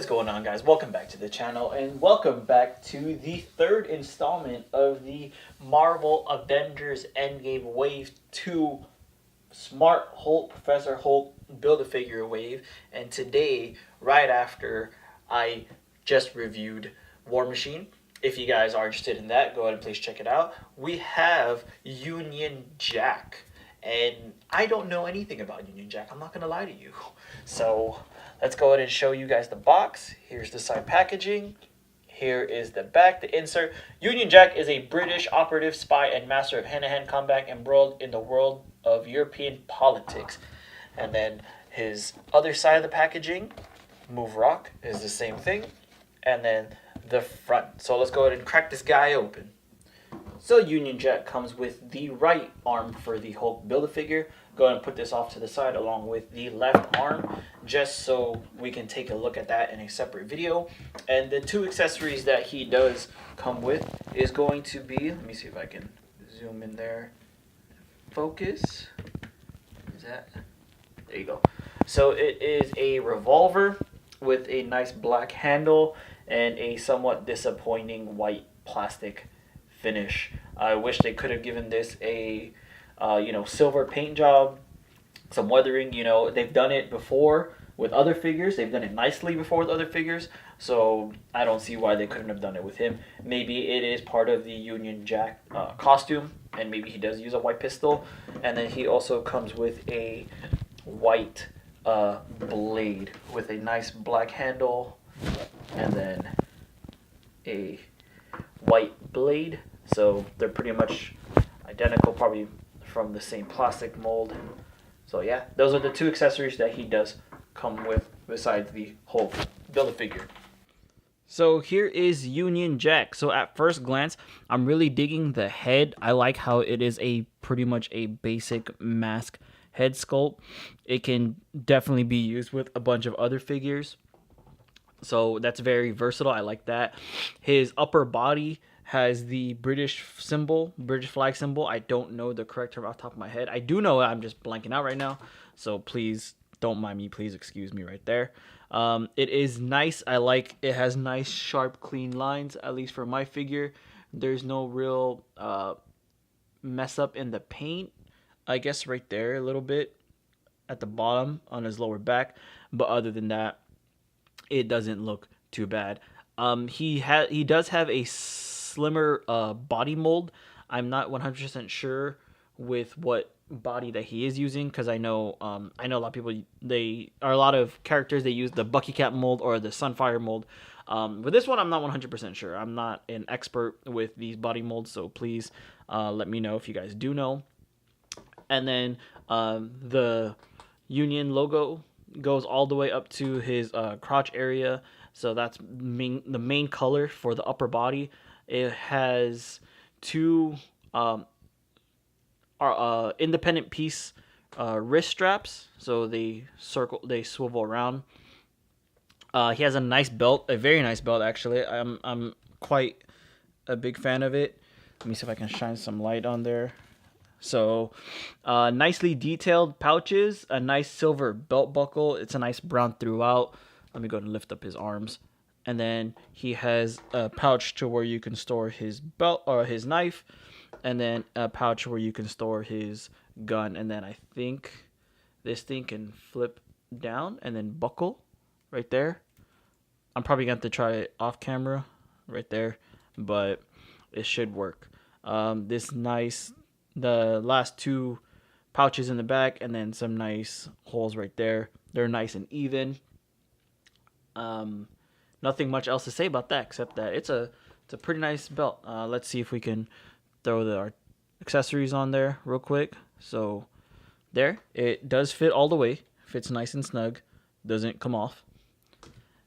going on, guys? Welcome back to the channel, and welcome back to the third installment of the Marvel Avengers Endgame Wave 2 Smart Hulk, Professor Hulk Build-A-Figure wave. And today, right after I just reviewed War Machine, if you guys are interested in that, go ahead and please check it out. We have Union Jack. And I don't know anything about Union Jack, I'm not going to lie to you. So let's go ahead and show you guys the box. Here's the side packaging. Here is the back, the insert. Union Jack is a British operative, spy, and master of hand-to-hand combat embroiled in the world of European politics. And then his other side of the packaging, Move Rock, is the same thing. And then the front. So let's go ahead and crack this guy open. So Union Jack comes with the right arm for the Hulk Build-A-Figure. Go ahead and put this off to the side along with the left arm, just so we can take a look at that in a separate video. And the two accessories that he does come with is going to be, let me see if I can zoom in there. Focus. Is that? There you go. So it is a revolver with a nice black handle and a somewhat disappointing white plastic finish. I wish they could have given this a silver paint job, some weathering. They've done it before with other figures. They've done it nicely before with other figures, so I don't see why they couldn't have done it with him. Maybe it is part of the Union Jack costume, and maybe he does use a white pistol. And then he also comes with a white blade with a nice black handle, and then a white blade. So they're pretty much identical, probably from the same plastic mold. So yeah, those are the two accessories that he does come with besides the Hulk Build-A-Figure. So here is Union Jack. So at first glance, I'm really digging the head. I like how it is a pretty much a basic mask head sculpt. It can definitely be used with a bunch of other figures. So that's very versatile. I like that. His upper body has the British flag symbol. I don't know the correct term off the top of my head. I do know it. I'm just blanking out right now. So please don't mind me. Please excuse me right there. It is nice. I like it has nice, sharp, clean lines, at least for my figure. There's no real mess up in the paint. I guess right there a little bit at the bottom on his lower back. But other than that, it doesn't look too bad. He does have a slimmer body mold. I'm not 100% sure with what body that he is using, because I know a lot of people, they are a lot of characters, they use the Bucky Cap mold or the Sunfire mold. With this one, I'm not 100% sure. I'm not an expert with these body molds, so please let me know if you guys do know. And then the Union logo goes all the way up to his crotch area, so that's the main color for the upper body. It has two independent piece wrist straps, so they swivel around. He has a nice belt, a very nice belt actually. I'm quite a big fan of it. Let me see if I can shine some light on there. So nicely detailed pouches, a nice silver belt buckle. It's a nice brown throughout. Let me go and lift up his arms. And then he has a pouch to where you can store his belt or his knife, and then a pouch where you can store his gun. And then I think this thing can flip down and then buckle right there. I'm probably going to have to try it off camera right there, but it should work. The last two pouches in the back, and then some nice holes right there. They're nice and even. Nothing much else to say about that except that it's a pretty nice belt. Let's see if we can throw our accessories on there real quick. So there, it does fit all the way. Fits nice and snug. Doesn't come off.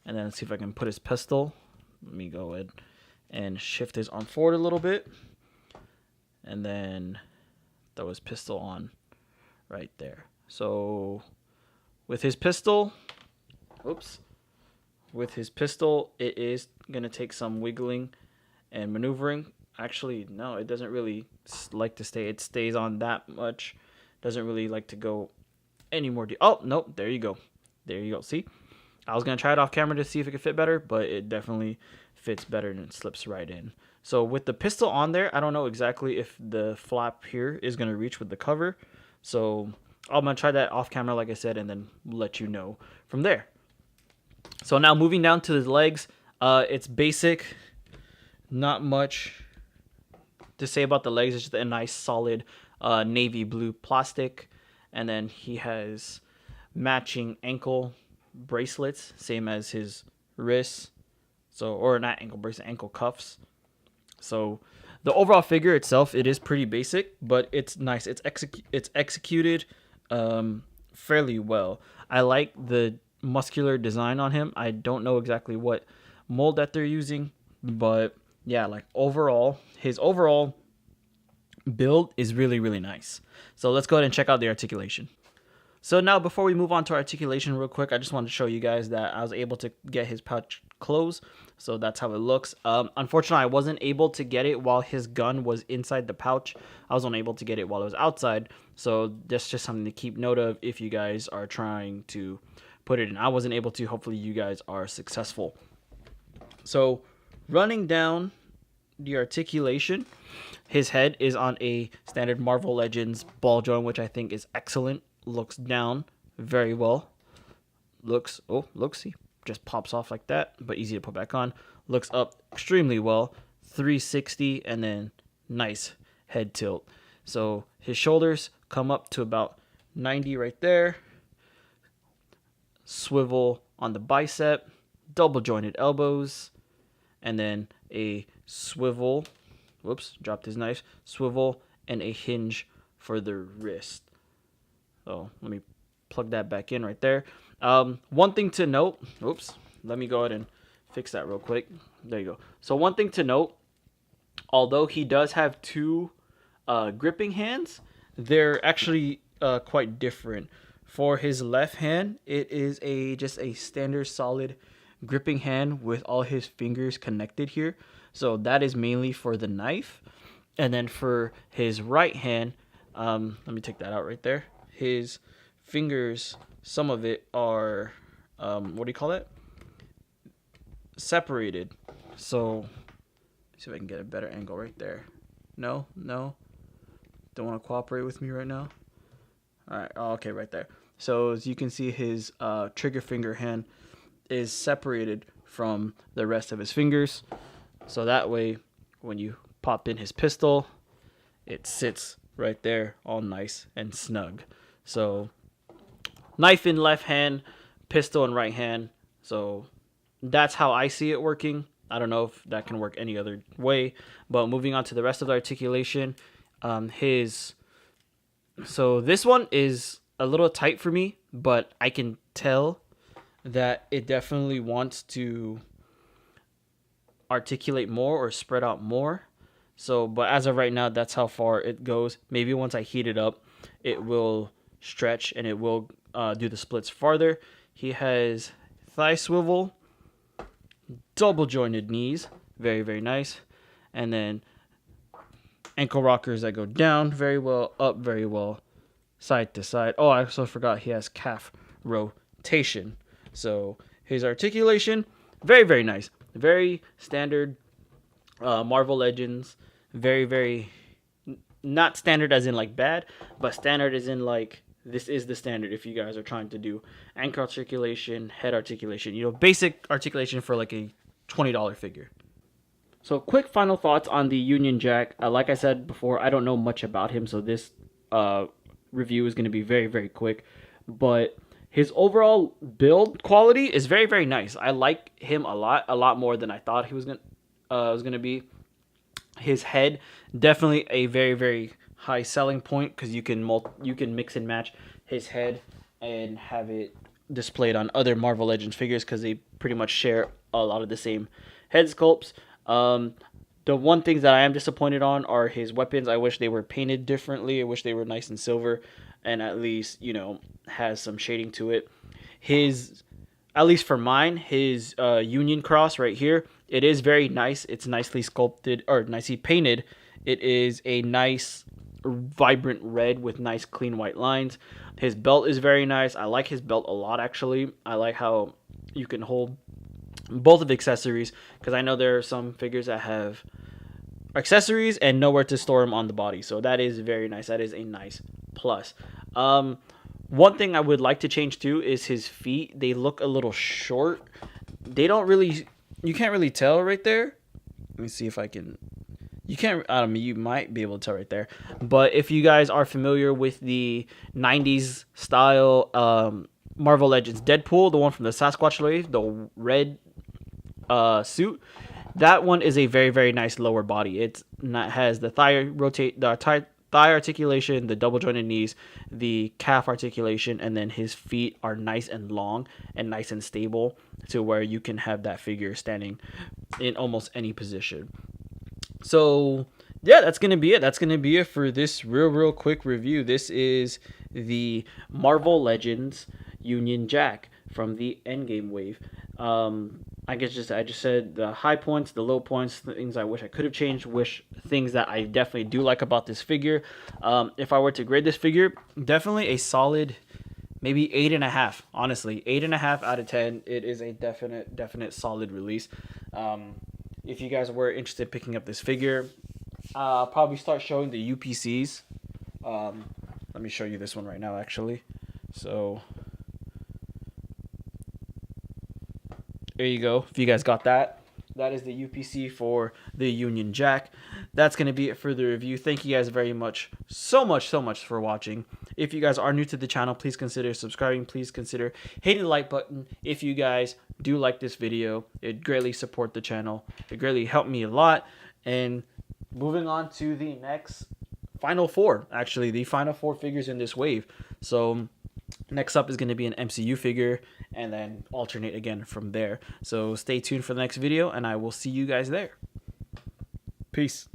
And then let's see if I can put his pistol. Let me go ahead and shift his arm forward a little bit. And then throw his pistol on right there. So with his pistol, it is going to take some wiggling and maneuvering. Actually, no, it doesn't really like to stay. It stays on that much. Doesn't really like to go any more. Oh, nope. There you go. See? I was going to try it off camera to see if it could fit better, but it definitely fits better and it slips right in. So with the pistol on there, I don't know exactly if the flap here is going to reach with the cover. So I'm going to try that off camera, like I said, and then let you know from there. So now moving down to the legs, it's basic, not much to say about the legs. It's just a nice solid navy blue plastic, and then he has matching ankle bracelets, same as his wrists. So, or not ankle bracelet, ankle cuffs. So the overall figure itself, it is pretty basic, but it's nice. It's executed fairly well. I like the muscular design on him. I don't know exactly what mold that they're using, but yeah, like overall, his overall build is really, really nice. So let's go ahead and check out the articulation. So now before we move on to articulation real quick, I just wanted to show you guys that I was able to get his pouch closed. So that's how it looks. Unfortunately, I wasn't able to get it while his gun was inside the pouch. I was only able to get it while it was outside. So that's just something to keep note of if you guys are trying to put it in. I wasn't able to. Hopefully you guys are successful. So running down the articulation, his head is on a standard Marvel Legends ball joint, which I think is excellent. Looks down very well. Looks, see, just pops off like that, but easy to put back on. Looks up extremely well. 360 and then nice head tilt. So his shoulders come up to about 90 right there. Swivel on the bicep, double jointed elbows, and then a swivel. Whoops, dropped his knife. Swivel and a hinge for the wrist. So let me plug that back in right there. One thing to note, let me go ahead and fix that real quick. There you go. So one thing to note, although he does have two gripping hands, they're actually quite different. For his left hand, it is just a standard solid gripping hand with all his fingers connected here. So that is mainly for the knife. And then for his right hand, let me take that out right there. His fingers, some of it are, what do you call it? Separated. So, see if I can get a better angle right there. No. Don't want to cooperate with me right now. All right. Oh, okay, right there. So as you can see, his trigger finger hand is separated from the rest of his fingers. So that way, when you pop in his pistol, it sits right there all nice and snug. So knife in left hand, pistol in right hand. So that's how I see it working. I don't know if that can work any other way. But moving on to the rest of the articulation, so this one is a little tight for me, but I can tell that it definitely wants to articulate more or spread out more. So, but as of right now, that's how far it goes. Maybe once I heat it up, it will stretch and it will do the splits farther. He has thigh swivel, double jointed knees, very, very nice. And then ankle rockers that go down very well, up very well, side to side. Oh, I also forgot he has calf rotation. So his articulation, very, very nice. Very standard Marvel Legends. Very, very, not standard as in like bad, but standard as in like this is the standard if you guys are trying to do ankle articulation, head articulation, basic articulation for like a $20 figure. So quick final thoughts on the Union Jack. Like I said before, I don't know much about him, so this review is going to be very, very quick. But his overall build quality is very, very nice. I like him a lot more than I thought he was gonna be. His head, definitely a very, very high selling point because you can mix and match his head and have it displayed on other Marvel Legends figures because they pretty much share a lot of the same head sculpts. The one things that I am disappointed on are his weapons. I wish they were painted differently. I wish they were nice and silver and at least, has some shading to it. At least for mine, his Union Cross right here, it is very nice. It's nicely sculpted or nicely painted. It is a nice, vibrant red with nice, clean white lines. His belt is very nice. I like his belt a lot, actually. I like how you can hold both of the accessories, because I know there are some figures that have accessories and nowhere to store them on the body. So that is very nice. That is a nice plus. One thing I would like to change too is his feet. They look a little short. They don't really, you can't really tell right there. Let me see if I can. You can't, I don't mean, you might be able to tell right there. But if you guys are familiar with the 90s style Marvel Legends Deadpool, the one from the Sasquatch wave, the red suit, that one is a very, very nice lower body. It has the thigh articulation, the double jointed knees, the calf articulation, and then his feet are nice and long and nice and stable to where you can have that figure standing in almost any position. So yeah, that's gonna be it. That's gonna be it for this real quick review. This is the Marvel Legends Union Jack from the Endgame wave. I just said the high points, the low points, the things I wish I could have changed, things that I definitely do like about this figure. If I were to grade this figure, definitely a solid, maybe 8.5. Honestly, 8.5 out of 10. It is a definite solid release. If you guys were interested in picking up this figure, I'll probably start showing the UPCs. Let me show you this one right now, actually. So there you go. If you guys got that, that is the UPC for the Union Jack. That's going to be it for the review. Thank you guys very much, so much for watching. If you guys are new to the channel, please consider subscribing. Please consider hitting the like button. If you guys do like this video, it greatly support the channel. It greatly helped me a lot. And moving on to the next final four, actually the final four figures in this wave. So next up is going to be an MCU figure, and then alternate again from there. So stay tuned for the next video, and I will see you guys there. Peace.